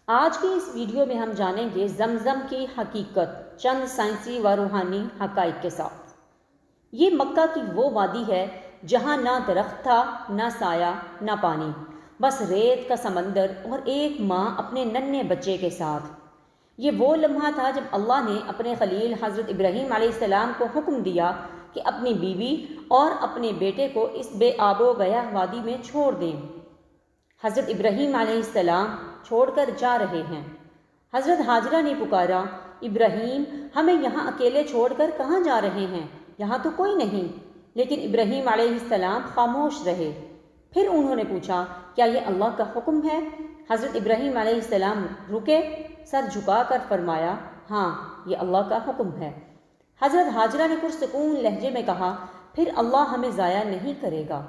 آج کی اس ویڈیو میں ہم جانیں گے زمزم کی حقیقت چند سائنسی و روحانی حقائق کے ساتھ۔ یہ مکہ کی وہ وادی ہے جہاں نہ درخت تھا، نہ سایہ، نہ پانی، بس ریت کا سمندر اور ایک ماں اپنے ننھے بچے کے ساتھ۔ یہ وہ لمحہ تھا جب اللہ نے اپنے خلیل حضرت ابراہیم علیہ السلام کو حکم دیا کہ اپنی بیوی اور اپنے بیٹے کو اس بے آب و گیاہ وادی میں چھوڑ دیں۔ حضرت ابراہیم علیہ السلام چھوڑ کر جا رہے ہیں۔ حضرت ہاجرہ نے پکارا، ابراہیم ہمیں یہاں اکیلے چھوڑ کر کہاں جا رہے ہیں؟ یہاں تو کوئی نہیں۔ لیکن ابراہیم علیہ السلام خاموش رہے۔ پھر انہوں نے پوچھا، کیا یہ اللہ کا حکم ہے؟ حضرت ابراہیم علیہ السلام رکے، سر جھکا کر فرمایا، ہاں یہ اللہ کا حکم ہے۔ حضرت ہاجرہ نے پرسکون لہجے میں کہا، پھر اللہ ہمیں ضائع نہیں کرے گا۔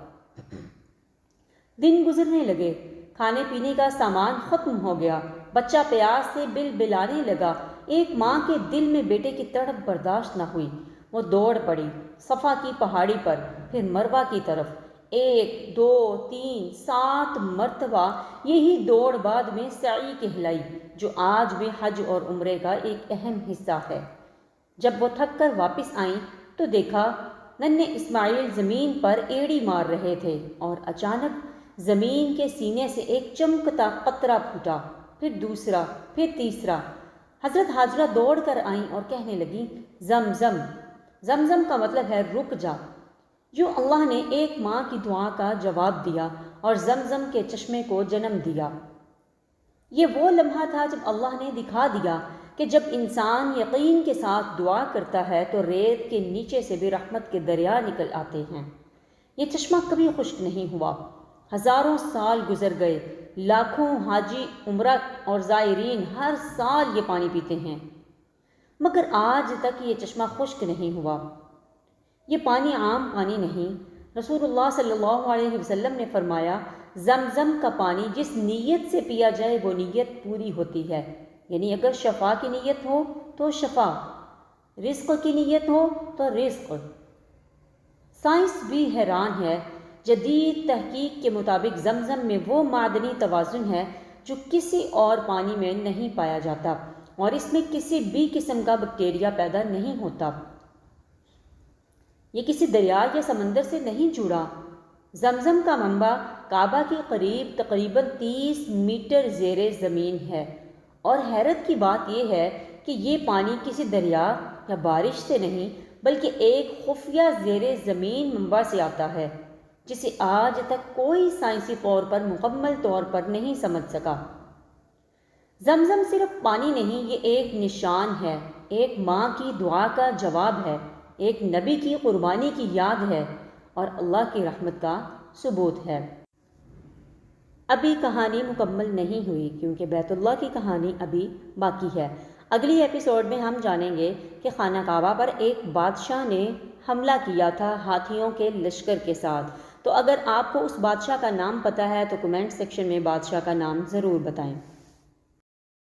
دن گزرنے لگے، کھانے پینے کا سامان ختم ہو گیا، بچہ پیاس سے بلبلانے لگا۔ ایک ماں کے دل میں بیٹے کی تڑپ برداشت نہ ہوئی۔ وہ دوڑ پڑی صفا کی پہاڑی پر، پھر مروہ کی طرف۔ 1 2 3 7 مرتبہ یہی دوڑ بعد میں سعی کہلائی، جو آج بھی حج اور عمرے کا ایک اہم حصہ ہے۔ جب وہ تھک کر واپس آئیں تو دیکھا ننھے اسماعیل زمین پر ایڑی مار رہے تھے، اور اچانک زمین کے سینے سے ایک چمکتا قطرہ پھوٹا، پھر دوسرا، پھر تیسرا۔ حضرت ہاجرہ دوڑ کر آئیں اور کہنے لگیں، زمزم۔ زمزم کا مطلب ہے رک جا۔ جو اللہ نے ایک ماں کی دعا کا جواب دیا اور زمزم کے چشمے کو جنم دیا۔ یہ وہ لمحہ تھا جب اللہ نے دکھا دیا کہ جب انسان یقین کے ساتھ دعا کرتا ہے تو ریت کے نیچے سے بھی رحمت کے دریا نکل آتے ہیں۔ یہ چشمہ کبھی خشک نہیں ہوا۔ ہزاروں سال گزر گئے، لاکھوں حاجی عمرہ اور زائرین ہر سال یہ پانی پیتے ہیں، مگر آج تک یہ چشمہ خشک نہیں ہوا۔ یہ پانی عام پانی نہیں۔ رسول اللہ صلی اللہ علیہ وسلم نے فرمایا، زمزم کا پانی جس نیت سے پیا جائے وہ نیت پوری ہوتی ہے۔ یعنی اگر شفا کی نیت ہو تو شفا، رزق کی نیت ہو تو رزق۔ سائنس بھی حیران ہے۔ جدید تحقیق کے مطابق زمزم میں وہ معدنی توازن ہے جو کسی اور پانی میں نہیں پایا جاتا، اور اس میں کسی بھی قسم کا بیکٹیریا پیدا نہیں ہوتا۔ یہ کسی دریا یا سمندر سے نہیں جڑا۔ زمزم کا منبع کعبہ کے قریب تقریباً 30 میٹر زیر زمین ہے، اور حیرت کی بات یہ ہے کہ یہ پانی کسی دریا یا بارش سے نہیں بلکہ ایک خفیہ زیر زمین منبع سے آتا ہے، جسے آج تک کوئی سائنسی طور پر مکمل طور پر نہیں سمجھ سکا۔ زمزم صرف پانی نہیں، یہ ایک نشان ہے، ایک ماں کی دعا کا جواب ہے، ایک نبی کی قربانی کی یاد ہے، اور اللہ کی رحمت کا ثبوت ہے۔ ابھی کہانی مکمل نہیں ہوئی، کیونکہ بیت اللہ کی کہانی ابھی باقی ہے۔ اگلی ایپیسوڈ میں ہم جانیں گے کہ خانہ کعبہ پر ایک بادشاہ نے حملہ کیا تھا ہاتھیوں کے لشکر کے ساتھ۔ تو اگر آپ کو اس بادشاہ کا نام پتہ ہے تو کمنٹ سیکشن میں بادشاہ کا نام ضرور بتائیں۔